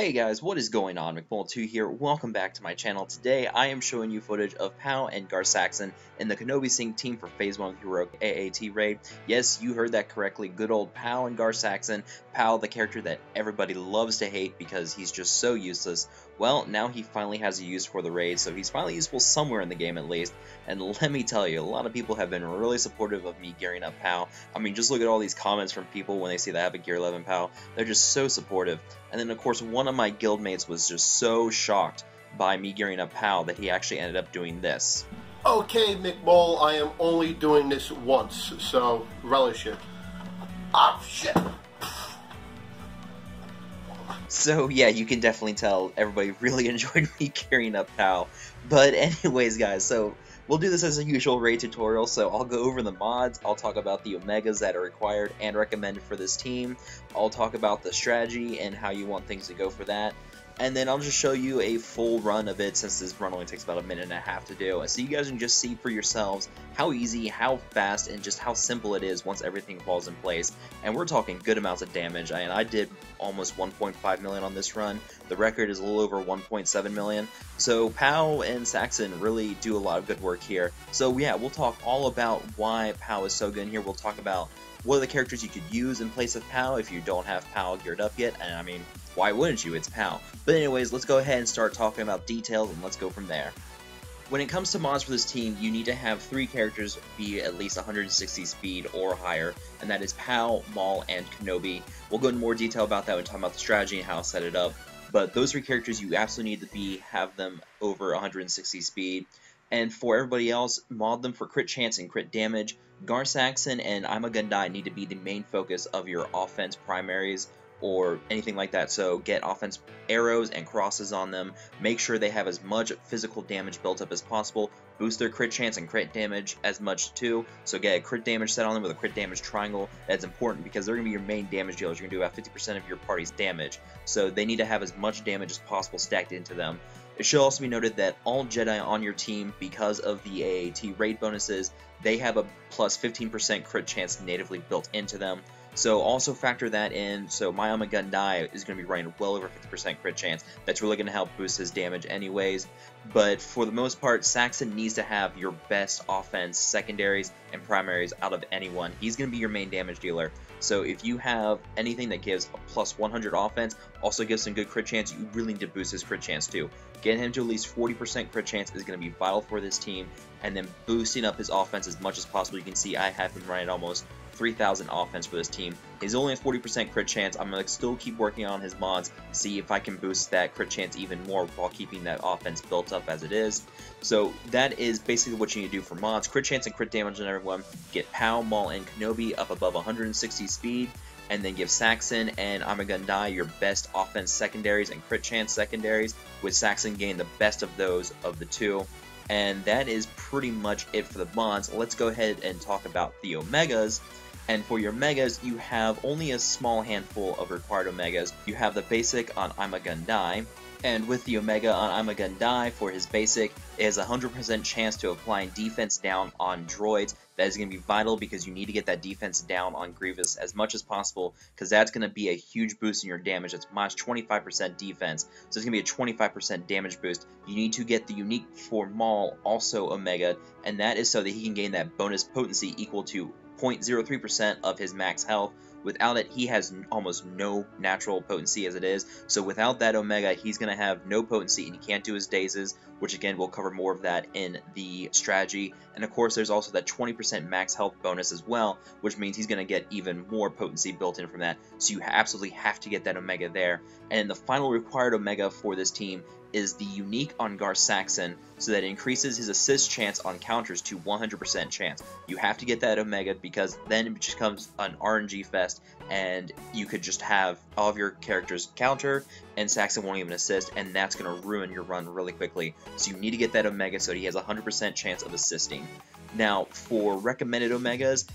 Hey guys, what is going on? McMull2 here. Welcome back to my channel. Today I am showing you footage of Pao and Gar Saxon in the Kenobi Sink team for Phase 1 of the Heroic AAT raid. Yes, you heard that correctly. Good old Pao and Gar Saxon. Pao, the character that everybody loves to hate because he's just so useless. Well, now he finally has a use for the raid, so he's finally useful somewhere in the game at least. And let me tell you, a lot of people have been really supportive of me gearing up Pao. I mean, just look at all these comments from people when they see that I have a Gear 11 Pao. They're just so supportive. And then, of course, one of my guildmates was just so shocked by me gearing up Pao that he actually ended up doing this. Okay, McMull, I am only doing this once, so relish it. Ah, shit! So, yeah, you can definitely tell everybody really enjoyed me gearing up Pao. But anyways, guys, so we'll do this as a usual raid tutorial, so I'll go over the mods, I'll talk about the Omegas that are required and recommended for this team, I'll talk about the strategy and how you want things to go for that, and then I'll just show you a full run of it since this run only takes about a minute and a half to do, so you guys can just see for yourselves how easy, how fast, and just how simple it is once everything falls in place. And we're talking good amounts of damage, and I did almost 1.5 million on this run. The record is a little over 1.7 million. So Pao and Saxon really do a lot of good work here. So yeah, we'll talk all about why Pao is so good in here. We'll talk about what are the characters you could use in place of Pao if you don't have Pao geared up yet. And I mean, why wouldn't you? It's Pao. But anyways, let's go ahead and start talking about details and let's go from there. When it comes to mods for this team, you need to have 3 characters be at least 160 speed or higher, and that is Pao, Maul, and Kenobi. We'll go into more detail about that when talking about the strategy and how to set it up, but those 3 characters you absolutely need to have them over 160 speed. And for everybody else, mod them for crit chance and crit damage. Gar Saxon and I'm a Gundai need to be the main focus of your offense primaries or anything like that, so get offense arrows and crosses on them, make sure they have as much physical damage built up as possible, boost their crit chance and crit damage as much too, so get a crit damage set on them with a crit damage triangle. That's important because they're going to be your main damage dealers. You're going to do about 50% of your party's damage, so they need to have as much damage as possible stacked into them. It should also be noted that all Jedi on your team, because of the AAT raid bonuses, they have a plus 15% crit chance natively built into them. So also factor that in, so my I'm a Gundai is going to be running well over 50% crit chance. That's really going to help boost his damage anyways. But for the most part, Saxon needs to have your best offense secondaries and primaries out of anyone. He's going to be your main damage dealer. So if you have anything that gives a plus 100 offense, also gives some good crit chance, you really need to boost his crit chance too. Getting him to at least 40% crit chance is going to be vital for this team, and then boosting up his offense as much as possible. You can see I have him running almost 3,000 offense for this team. He's only at 40% crit chance. I'm going to still keep working on his mods, see if I can boost that crit chance even more while keeping that offense built up as it is. So that is basically what you need to do for mods. Crit chance and crit damage on everyone. Get Pao, Maul, and Kenobi up above 160 speed, and then give Saxon and I'm a Gundai your best offense secondaries and crit chance secondaries, with Saxon getting the best of those of the two. And that is pretty much it for the mods. Let's go ahead and talk about the Omegas. And for your Megas, you have only a small handful of required Omegas. You have the basic on I'm a Gundai, and with the Omega on I'm a Gundai for his basic, it has a 100% chance to applying defense down on droids. That is going to be vital because you need to get that defense down on Grievous as much as possible, because that's going to be a huge boost in your damage. That's minus 25% defense, so it's going to be a 25% damage boost. You need to get the unique for Maul, also Omega, and that is so that he can gain that bonus potency equal to 0.03% of his max health. Without it, he has almost no natural potency as it is, so without that Omega, he's going to have no potency and he can't do his dazes, which again, we'll cover more of that in the strategy. And of course, there's also that 20% max health bonus as well, which means he's going to get even more potency built in from that, so you absolutely have to get that Omega there. And the final required Omega for this team is the unique on Gar Saxon, so that it increases his assist chance on counters to 100% chance. You have to get that Omega because then it just becomes an RNG fest, and you could just have all of your characters counter, and Saxon won't even assist, and that's going to ruin your run really quickly. So you need to get that Omega so he has a 100% chance of assisting. Now, for recommended Omegas,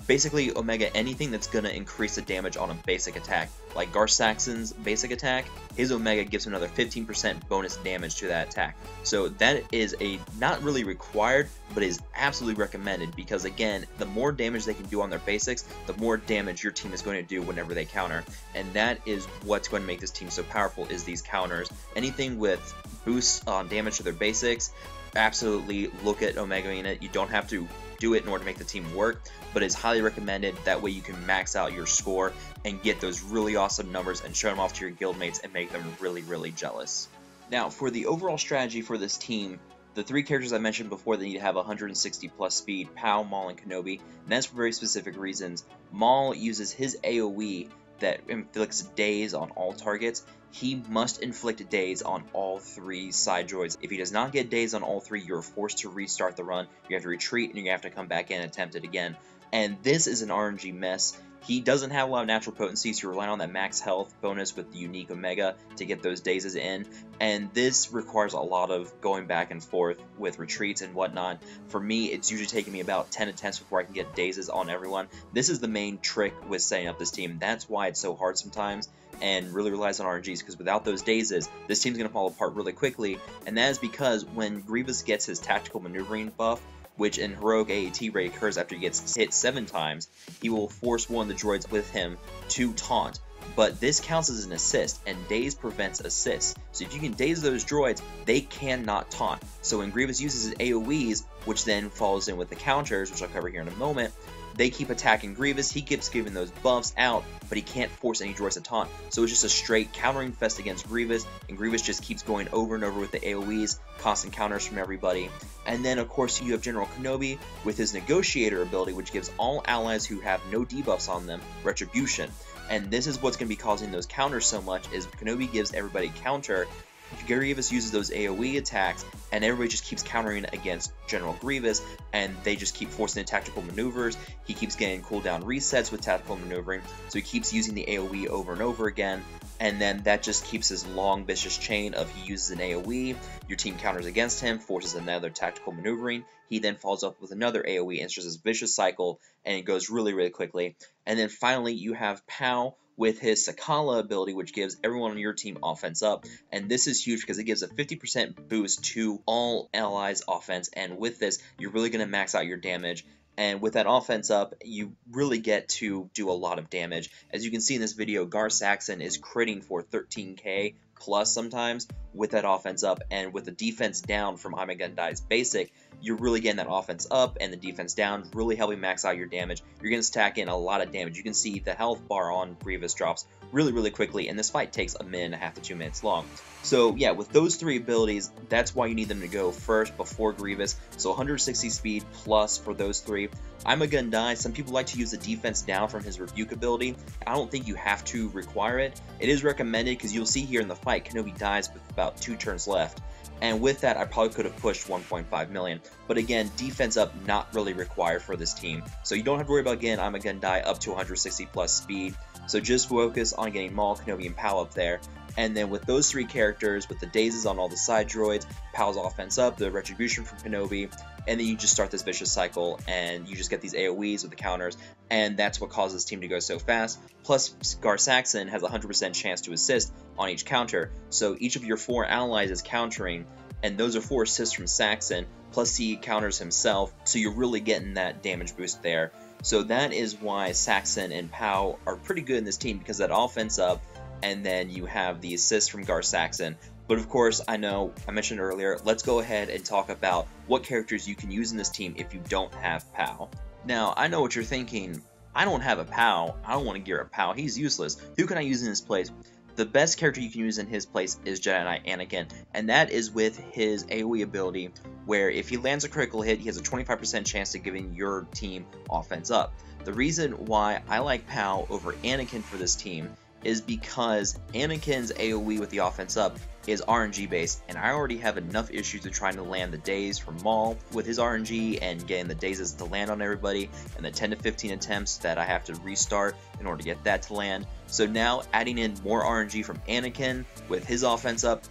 basically Omega anything that's going to increase the damage on a basic attack. Like Gar Saxon's basic attack, his Omega gives him another 15% bonus damage to that attack. So that is a not really required, but is absolutely recommended, because again, the more damage they can do on their basics, the more damage your team is going to do whenever they counter. And that is what's going to make this team so powerful, is these counters. Anything with boosts on damage to their basics, absolutely look at Omega in it. You don't have to do it in order to make the team work, but it's highly recommended. That way you can max out your score and get those really awesome numbers and show them off to your guildmates and make them really jealous. Now, for the overall strategy for this team, the three characters I mentioned before that need to have 160 plus speed: Pao, Maul, and Kenobi, and that's for very specific reasons. Maul uses his AoE that inflicts daze on all targets. He must inflict daze on all three side droids. If he does not get daze on all three, you're forced to restart the run. You have to retreat, and you have to come back in and attempt it again. And this is an RNG mess. He doesn't have a lot of natural potency, so you're relying on that max health bonus with the unique Omega to get those dazes in. And this requires a lot of going back and forth with retreats and whatnot. For me, it's usually taking me about 10 attempts before I can get dazes on everyone. This is the main trick with setting up this team. That's why it's so hard sometimes and really relies on RNGs, because without those dazes, this team's going to fall apart really quickly. And that is because when Grievous gets his tactical maneuvering buff, which in heroic AAT rate occurs after he gets hit 7 times, he will force one of the droids with him to taunt. But this counts as an assist, and daze prevents assists. So if you can daze those droids, they cannot taunt. So when Grievous uses his AoEs, which then follows in with the counters, which I'll cover here in a moment, they keep attacking Grievous. He keeps giving those buffs out, but he can't force any droids to taunt. So it's just a straight countering fest against Grievous, and Grievous just keeps going over and over with the AoEs, constant counters from everybody. And then, of course, you have General Kenobi with his Negotiator ability, which gives all allies who have no debuffs on them Retribution. And this is what's going to be causing those counters so much, is Kenobi gives everybody counter. Grievous uses those AoE attacks, and everybody just keeps countering against General Grievous, and they just keep forcing the tactical maneuvers. He keeps getting cooldown resets with tactical maneuvering, so he keeps using the AoE over and over again, and then that just keeps his long vicious chain of he uses an AoE, your team counters against him, forces another tactical maneuvering, he then follows up with another AoE, and it's just this vicious cycle, and it goes really quickly. And then finally you have Pao with his Sakala ability, which gives everyone on your team offense up, and this is huge because it gives a 50% boost to all allies offense, and with this you're really going to max out your damage. And with that offense up, you really get to do a lot of damage. As you can see in this video, Gar Saxon is critting for 13k plus sometimes with that offense up, and with the defense down from I'm a Gun Die's basic, you're really getting that offense up and the defense down, really helping max out your damage. You're going to stack in a lot of damage. You can see the health bar on Grievous drops really quickly, and this fight takes 1.5 to 2 minutes long. So yeah, with those three abilities, that's why you need them to go first before Grievous. So 160 speed plus for those three. I'm a Gun Die. Some people like to use the defense down from his Rebuke ability. I don't think you have to require it. It is recommended because you'll see here in the fight, Kenobi dies with about 2 turns left. And with that, I probably could have pushed 1.5 million. But again, defense up, not really required for this team. So you don't have to worry about, again, I'm a Gun Die up to 160 plus speed. So just focus on getting Maul, Kenobi, and Pao up there. And then with those three characters, with the dazes on all the side droids, Pao's offense up, the Retribution from Kenobi, and then you just start this vicious cycle, and you just get these AoEs with the counters, and that's what causes this team to go so fast. Plus, Gar Saxon has a 100% chance to assist on each counter, so each of your 4 allies is countering, and those are 4 assists from Saxon, plus he counters himself, so you're really getting that damage boost there. So that is why Saxon and Pao are pretty good in this team, because that offense up, and then you have the assist from Gar Saxon. But of course, I know I mentioned earlier, let's go ahead and talk about what characters you can use in this team if you don't have Pao. Now, I know what you're thinking, I don't have a Pao, I don't want to gear up Pao, he's useless, who can I use in his place? The best character you can use in his place is Jedi Knight Anakin, and that is with his AoE ability, where if he lands a critical hit, he has a 25% chance of giving your team offense up. The reason why I like Pao over Anakin for this team is because Anakin's AoE with the offense up is RNG based, and I already have enough issues with trying to land the daze from Maul with his RNG and getting the dazes to land on everybody, and the 10 to 15 attempts that I have to restart in order to get that to land. So now adding in more RNG from Anakin with his offense up,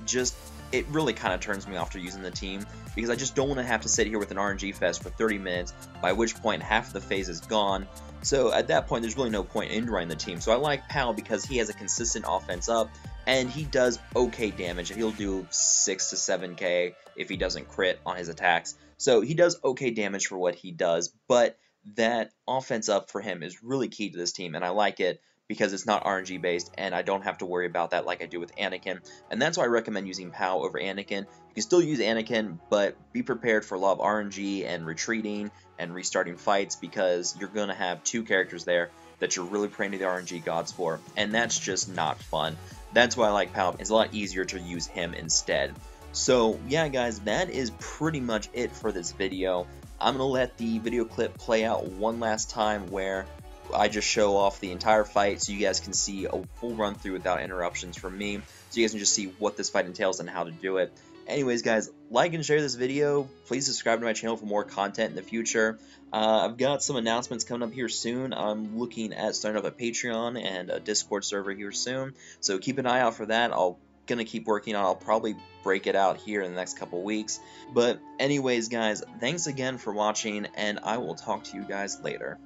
it really kind of turns me off to using the team, because I just don't want to have to sit here with an RNG fest for 30 minutes, by which point half of the phase is gone. So at that point, there's really no point in running the team. So I like Pao because he has a consistent offense up, and he does okay damage. He'll do 6 to 7k if he doesn't crit on his attacks. So he does okay damage for what he does, but that offense up for him is really key to this team, and I like it because it's not RNG based, and I don't have to worry about that like I do with Anakin. And that's why I recommend using Pao over Anakin. You can still use Anakin, but be prepared for a lot of RNG and retreating and restarting fights, because you're going to have two characters there that you're really praying to the RNG gods for, and that's just not fun. That's why I like Pao. It's a lot easier to use him instead. So yeah guys, that is pretty much it for this video. I'm going to let the video clip play out one last time where I just show off the entire fight so you guys can see a full run through without interruptions from me, so you guys can just see what this fight entails and how to do it. Anyways guys, like and share this video. Please subscribe to my channel for more content in the future. I've got some announcements coming up here soon. I'm looking at starting up a Patreon and a Discord server here soon, so keep an eye out for that. Gonna keep working on. I'll probably break it out here in the next couple weeks. But anyways guys, thanks again for watching, and I will talk to you guys later.